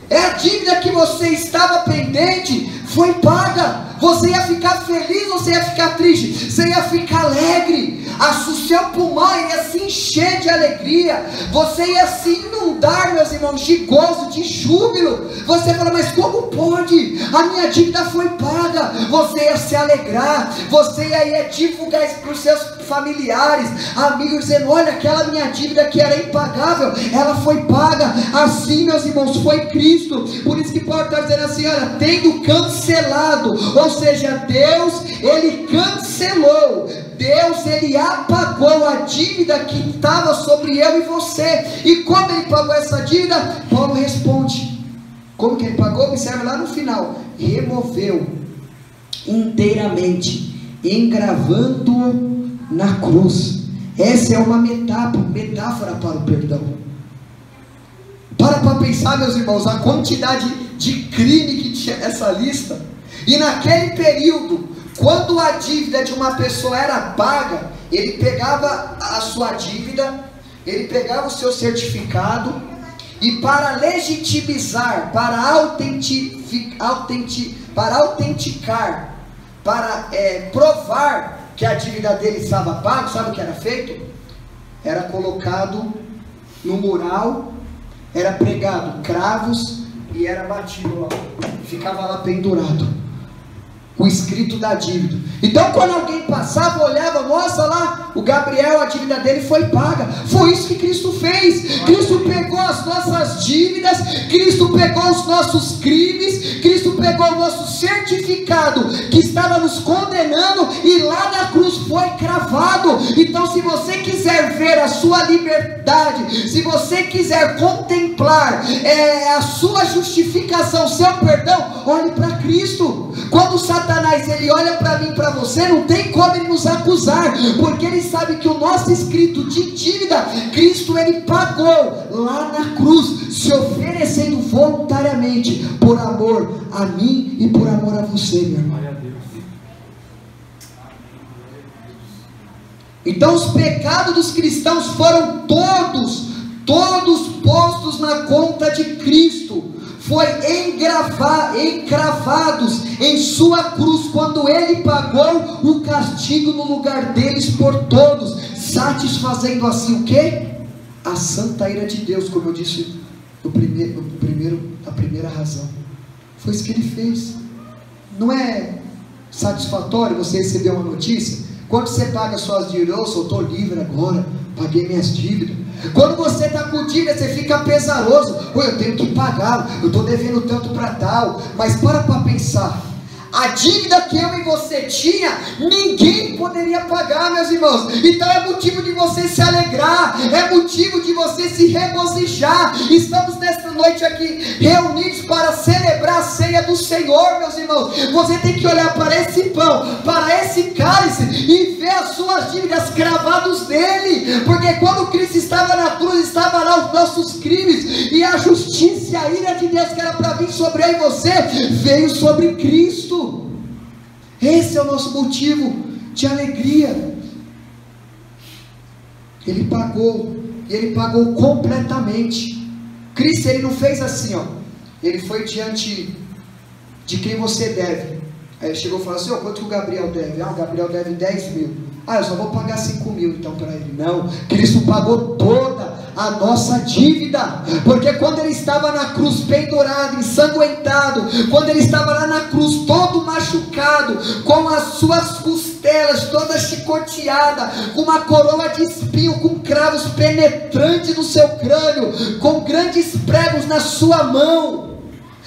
é a dívida que você estava pendente, foi paga. Você ia ficar feliz ou você ia ficar triste? Você ia ficar alegre. O seu pulmão ia se encher de alegria. Você ia se inundar, meus irmãos, de gozo, de júbilo. Você fala, mas como pode? A minha dívida foi paga. Você ia se alegrar. Você ia divulgar isso para os seus familiares, amigos, dizendo, olha, aquela minha dívida que era impagável, ela foi paga. Assim, meus irmãos, foi Cristo. Por isso que Paulo está dizendo assim, olha, tendo cancelado, ou seja, Deus, Ele cancelou, Deus, Ele apagou a dívida que estava sobre eu e você. E como Ele pagou essa dívida? Paulo responde, como que Ele pagou? Observe lá no final, removeu inteiramente, engravando na cruz. Essa é uma metáfora para o perdão. Para pensar, meus irmãos, a quantidade de crime que tinha nessa lista. E naquele período, quando a dívida de uma pessoa era paga, ele pegava a sua dívida, ele pegava o seu certificado, e para legitimizar, para autenticar, para provar que a dívida dele estava paga, sabe o que era feito? Era colocado no mural, era pregado cravos e era batido lá, ficava lá pendurado o escrito da dívida. Então quando alguém passava, olhava, nossa, lá o Gabriel, a dívida dele foi paga. Foi isso que Cristo fez. Cristo pegou as nossas dívidas, Cristo pegou os nossos crimes, Cristo pegou o nosso certificado que estava nos condenando, e lá na cruz foi cravado. Então se você quiser ver a sua liberdade, se você quiser contemplar a sua justificação, seu perdão, olhe para Cristo. Quando Satanás ele olha para mim, para você, não tem como ele nos acusar, porque ele sabe que o nosso escrito de dívida, Cristo ele pagou lá na cruz, se oferecendo voluntariamente, por amor a mim e por amor a você, meu irmão. Então os pecados dos cristãos foram todos postos na conta de Cristo. Foi encravados em sua cruz, quando Ele pagou o castigo no lugar deles por todos, satisfazendo assim o que? A santa ira de Deus, como eu disse a primeira razão. Foi isso que Ele fez. Não é satisfatório você receber uma notícia? Quando você paga suas dívidas, eu estou livre agora, paguei minhas dívidas. Quando você está com dívida, você fica pesaroso, eu tenho que pagar, eu estou devendo tanto para tal. Mas para pensar, a dívida que eu e você tinha, ninguém poderia pagar, meus irmãos. Então é motivo de você se alegrar, é motivo de você se regozijar. Estamos nesta noite aqui reunidos para celebrar a ceia do Senhor, meus irmãos. Você tem que olhar para esse pão, para esse cálice, e ver as suas dívidas cravadas nele, porque quando Cristo estava na cruz, estava lá os nossos crimes, e a justiça e a ira de Deus que era para vir sobre eu e você, veio sobre Cristo. Esse é o nosso motivo de alegria. Ele pagou, e Ele pagou completamente. Cristo, Ele não fez assim, Ele foi diante de quem você deve. Aí Ele chegou e falou assim, quanto que o Gabriel deve? O Gabriel deve 10 mil. Eu só vou pagar 5 mil então para ele. Não, Cristo pagou toda a nossa dívida, porque quando Ele estava na cruz pendurado, ensanguentado, quando Ele estava lá na cruz todo machucado, com as suas costelas toda chicoteada, com uma coroa de espinho, com cravos penetrantes no seu crânio, com grandes pregos na sua mão,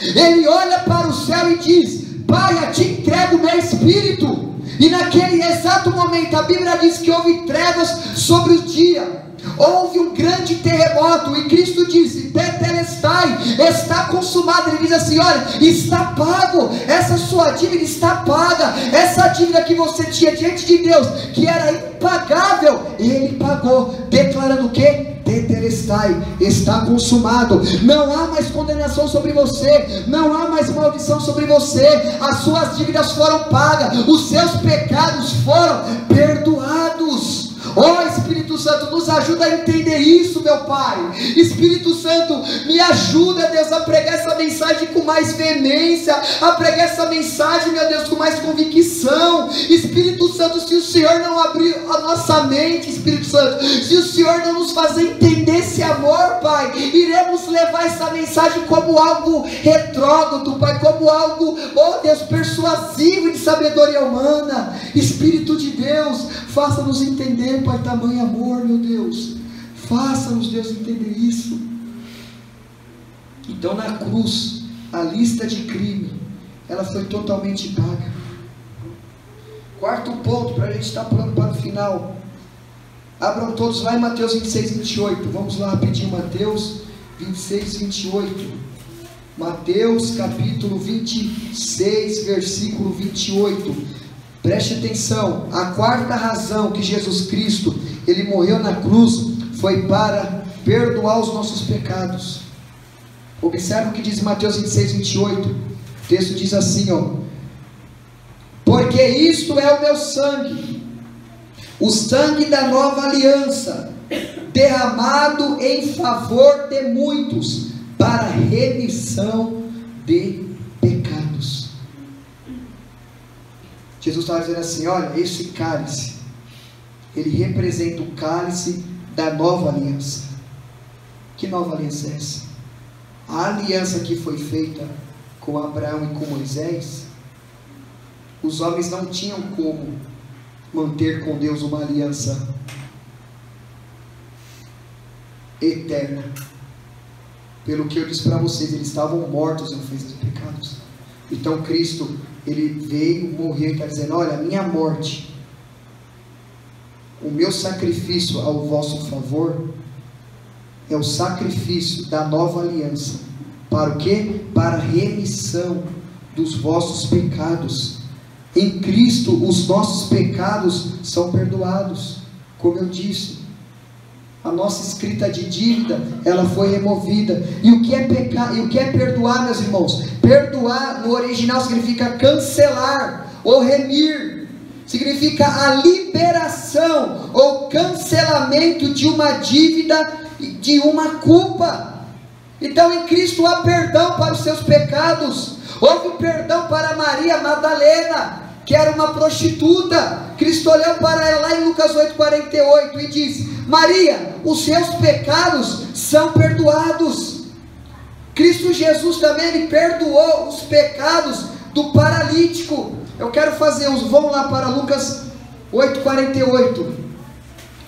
Ele olha para o céu e diz, Pai, eu te entrego o meu espírito. E naquele exato momento a Bíblia diz que houve trevas sobre o dia, houve um grande terremoto, e Cristo disse, Tetelestai, está consumado. Ele diz assim, olha, está pago, essa sua dívida está paga, essa dívida que você tinha diante de Deus, que era impagável, Ele pagou, declarando o quê? Tetelestai, está consumado. Não há mais condenação sobre você, não há mais maldição sobre você, as suas dívidas foram pagas, os seus pecados foram perdoados. Oh Espírito Santo, nos ajuda a entender isso, meu Pai. Espírito Santo, me ajuda, Deus, a pregar essa mensagem com mais veemência, a pregar essa mensagem, meu Deus, com mais convicção. Espírito Santo, se o Senhor não abrir a nossa mente, Espírito Santo, se o Senhor não nos fazer entender esse amor, Pai, iremos levar essa mensagem como algo retrógrado, Pai, como algo, oh Deus, persuasivo de sabedoria humana. Espírito de Deus, faça-nos entender, Pai, tamanho amor, meu Deus. Faça-nos, Deus, entender isso. Então na cruz, a lista de crime, ela foi totalmente paga. Quarto ponto, para a gente estar pronto para o final. Abram todos lá em Mateus 26, 28. Vamos lá rapidinho, Mateus 26, 28. Mateus capítulo 26, versículo 28. Preste atenção. A quarta razão que Jesus Cristo, ele morreu na cruz, foi para perdoar os nossos pecados. Observe o que diz Mateus 26, 28. O texto diz assim, ó: porque isto é o meu sangue, o sangue da nova aliança, derramado em favor de muitos, para remissão de pecados. Jesus estava dizendo assim: olha, esse cálice, ele representa o cálice da nova aliança. Que nova aliança é essa? A aliança que foi feita com Abraão e com Moisés, os homens não tinham como manter com Deus uma aliança eterna. Pelo que eu disse para vocês, eles estavam mortos em ofensas e pecados. Então Cristo, ele veio morrer, está dizendo: olha, a minha morte, o meu sacrifício ao vosso favor, é o sacrifício da nova aliança. Para o quê? Para a remissão dos vossos pecados. Em Cristo os nossos pecados são perdoados. Como eu disse, a nossa escrita de dívida, ela foi removida. E o que é pecar? E o que é perdoar, meus irmãos? Perdoar no original significa cancelar ou remir. Significa a liberação ou cancelamento de uma dívida, de uma culpa. Então em Cristo há perdão para os seus pecados. Houve perdão para Maria Madalena, que era uma prostituta. Cristo olhou para ela lá em Lucas 8,48 e diz: Maria, os seus pecados são perdoados. Cristo Jesus também, ele perdoou os pecados do paralítico. Eu quero fazer os, vamos lá para Lucas 8,48.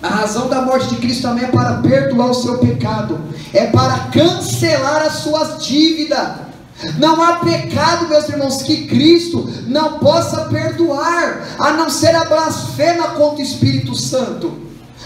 A razão da morte de Cristo também é para perdoar o seu pecado, é para cancelar as suas dívidas. Não há pecado, meus irmãos, que Cristo não possa perdoar, a não ser a blasfema contra o Espírito Santo.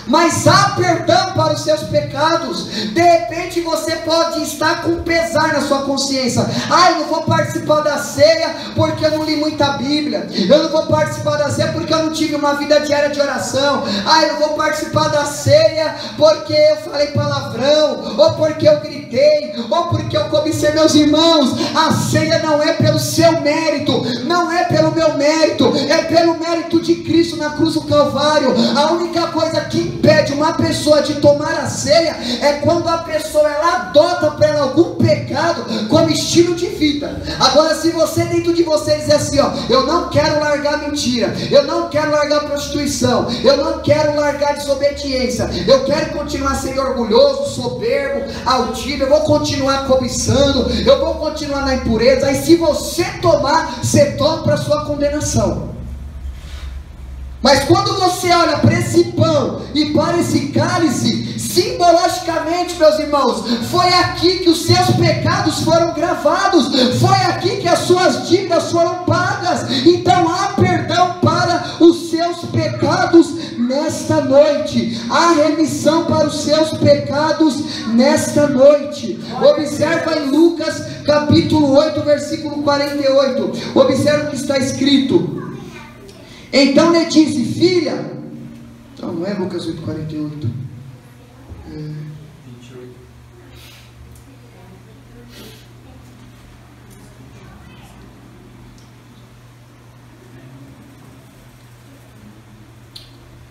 Mas há perdão para os seus pecados. De repente você pode estar com pesar na sua consciência: ah, eu não vou participar da ceia porque eu não li muita Bíblia, eu não vou participar da ceia porque eu não tive uma vida diária de oração, ah, eu não vou participar da ceia porque eu falei palavrão, ou porque eu gritei, ou porque eu cobicei. Meus irmãos, a ceia não é pelo seu mérito, não é pelo meu mérito, é pelo mérito de Cristo na cruz do Calvário. A única coisa que impede uma pessoa de tomar a ceia é quando a pessoa, ela adota para ela algum pecado como estilo de vida. Agora, se você dentro de você dizer assim, ó: eu não quero largar mentira, eu não quero largar prostituição, eu não quero largar desobediência, eu quero continuar sendo orgulhoso, soberbo, altivo, eu vou continuar cobiçando, eu vou continuar na impureza. Aí se você tomar, você toma para a sua condenação. Mas quando você olha para esse pão e para esse cálice, simbologicamente, meus irmãos, foi aqui que os seus pecados foram gravados, foi aqui que as suas dívidas foram pagas. Então há perdão para os seus pecados nesta noite, há remissão para os seus pecados nesta noite. Observa em Lucas capítulo 8, versículo 48, observa o que está escrito: então lhe disse: filha, não é Lucas 8,48, 28.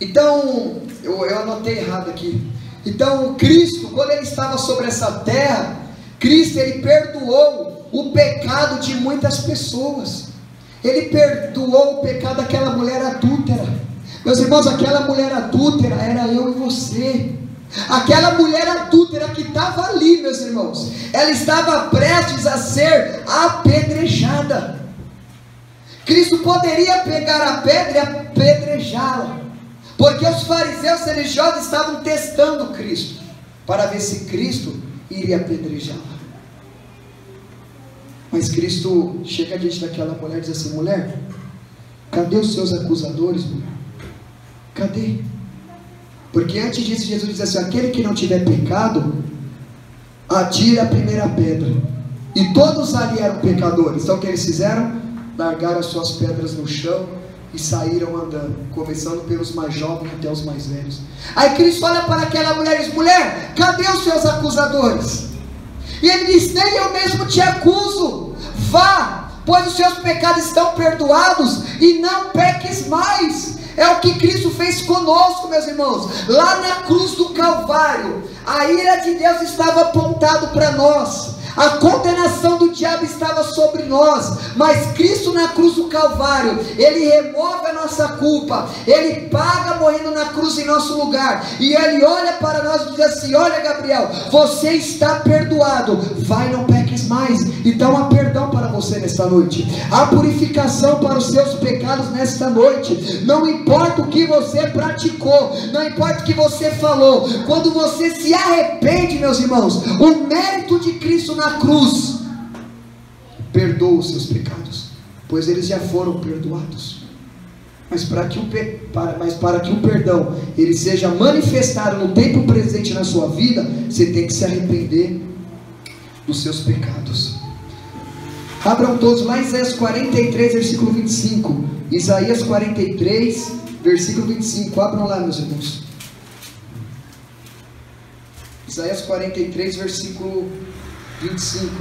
Então, eu anotei errado aqui. Então, Cristo, quando Ele estava sobre essa terra, Cristo, Ele perdoou o pecado de muitas pessoas. Ele perdoou o pecado daquela mulher adúltera. Meus irmãos, aquela mulher adúltera era eu e você. Aquela mulher adúltera que estava ali, meus irmãos, ela estava prestes a ser apedrejada. Cristo poderia pegar a pedra e apedrejá-la, porque os fariseus religiosos estavam testando Cristo, para ver se Cristo iria apedrejá-la. Mas Cristo chega diante daquela mulher e diz assim: mulher, cadê os seus acusadores, mulher? Cadê? Porque antes disso Jesus diz assim: aquele que não tiver pecado, atire a primeira pedra. E todos ali eram pecadores. Então o que eles fizeram? Largaram as suas pedras no chão e saíram andando, começando pelos mais jovens até os mais velhos. Aí Cristo olha para aquela mulher e diz: mulher, cadê os seus acusadores? E ele diz: nem eu mesmo te acuso. Vá, pois os seus pecados estão perdoados, e não peques mais. É o que Cristo fez conosco, meus irmãos. Lá na cruz do Calvário, a ira de Deus estava apontado para nós, a condenação do diabo estava sobre nós, mas Cristo na cruz do Calvário, Ele remove a nossa culpa, Ele paga morrendo na cruz em nosso lugar, e Ele olha para nós e diz assim: olha, Gabriel, você está perdoado, vai, não peques mais. Então há perdão para você nesta noite, há purificação para os seus pecados nesta noite. Não importa o que você praticou, não importa o que você falou, quando você se arrepende, meus irmãos, o mérito de Cristo na cruz perdoa os seus pecados, pois eles já foram perdoados. Mas para que o perdão ele seja manifestado no tempo presente na sua vida, você tem que se arrepender dos seus pecados. Abram todos lá em Isaías 43, versículo 25. Isaías 43, versículo 25. Abram lá, meus irmãos. Isaías 43, versículo 25.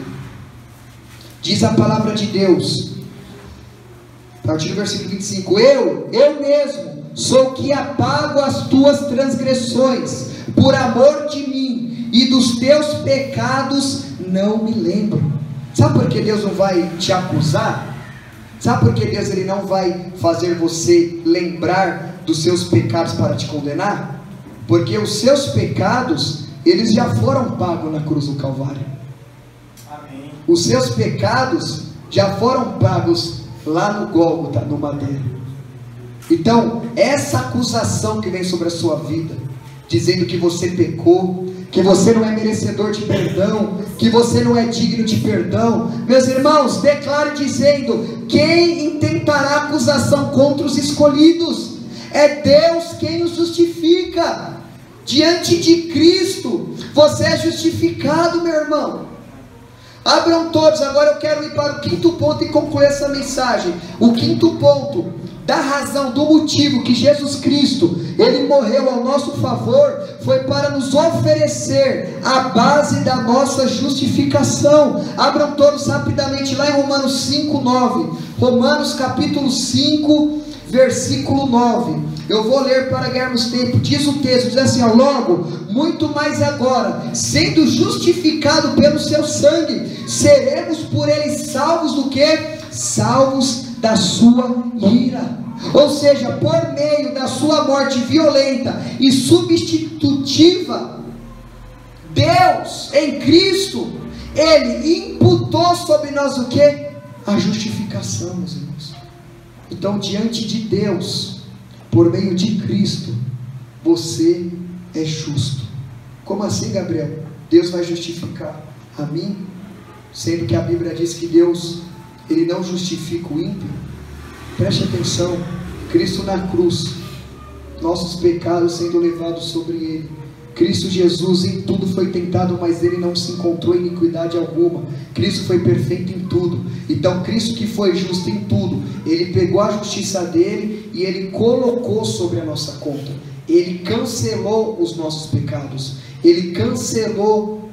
Diz a palavra de Deus, a partir do versículo 25: eu mesmo sou que apago as tuas transgressões por amor de mim, e dos teus pecados não me lembro. Sabe por que Deus não vai te acusar? Sabe por que Deus ele não vai fazer você lembrar dos seus pecados para te condenar? Porque os seus pecados, eles já foram pagos na cruz do Calvário. Amém. Os seus pecados já foram pagos lá no Gólgota, no madeiro. Então, essa acusação que vem sobre a sua vida, dizendo que você pecou, que você não é merecedor de perdão, que você não é digno de perdão, meus irmãos, declare dizendo: quem intentará acusação contra os escolhidos? É Deus quem nos justifica. Diante de Cristo, você é justificado, meu irmão. Abram todos, agora eu quero ir para o quinto ponto e concluir essa mensagem. O quinto ponto, da razão, do motivo que Jesus Cristo, Ele morreu ao nosso favor, foi para nos oferecer a base da nossa justificação. Abram todos rapidamente lá em Romanos 5, 9. Romanos capítulo 5, versículo 9. Eu vou ler para ganharmos tempo. Diz o texto, diz assim: logo, muito mais agora, sendo justificado pelo seu sangue, seremos por ele salvos do que? Salvos da sua ira. Ou seja, por meio da sua morte violenta e substitutiva, Deus em Cristo, Ele imputou sobre nós o que? A justificação, meus irmãos. Então, diante de Deus, por meio de Cristo, você é justo. Como assim, Gabriel? Deus vai justificar a mim? Sendo que a Bíblia diz que Deus, Ele não justifica o ímpio. Preste atenção, Cristo na cruz, nossos pecados sendo levados sobre Ele. Cristo Jesus em tudo foi tentado, mas Ele não se encontrou em iniquidade alguma. Cristo foi perfeito em tudo. Então Cristo, que foi justo em tudo, Ele pegou a justiça dele e Ele colocou sobre a nossa conta. Ele cancelou os nossos pecados. Ele cancelou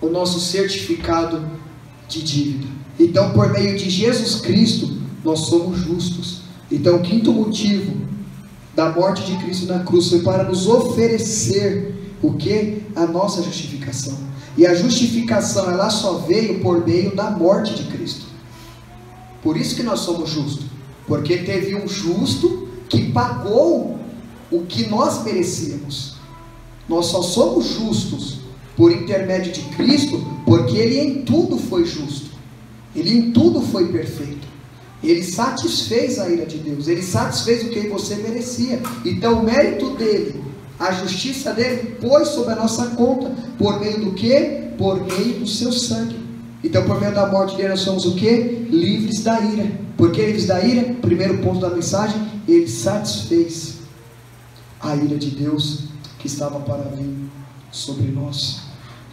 o nosso certificado de dívida. Então, por meio de Jesus Cristo, nós somos justos. Então, o quinto motivo da morte de Cristo na cruz foi para nos oferecer o que? A nossa justificação. E a justificação, ela só veio por meio da morte de Cristo. Por isso que nós somos justos, porque teve um justo que pagou o que nós merecíamos. Nós só somos justos por intermédio de Cristo, porque Ele em tudo foi justo, Ele em tudo foi perfeito, Ele satisfez a ira de Deus, Ele satisfez o que você merecia. Então o mérito dele, a justiça dele, pôs sobre a nossa conta, por meio do que? Por meio do seu sangue. Então por meio da morte dele nós somos o que? Livres da ira. Por que livres da ira? Primeiro ponto da mensagem: Ele satisfez a ira de Deus que estava para vir sobre nós.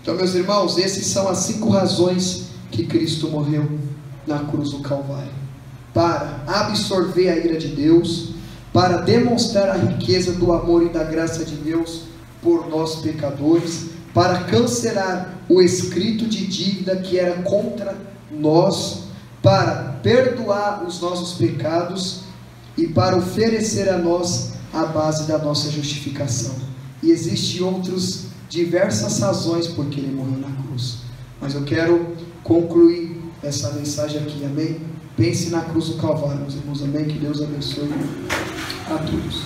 Então, meus irmãos, essas são as 5 razões que Cristo morreu na cruz do Calvário: para absorver a ira de Deus, para demonstrar a riqueza do amor e da graça de Deus por nós pecadores, para cancelar o escrito de dívida que era contra nós, para perdoar os nossos pecados e para oferecer a nós a base da nossa justificação. E existem outras diversas razões por que Ele morreu na cruz, mas eu quero concluir essa mensagem aqui, amém? Pense na cruz do Calvário, meus irmãos, amém? Que Deus abençoe a todos.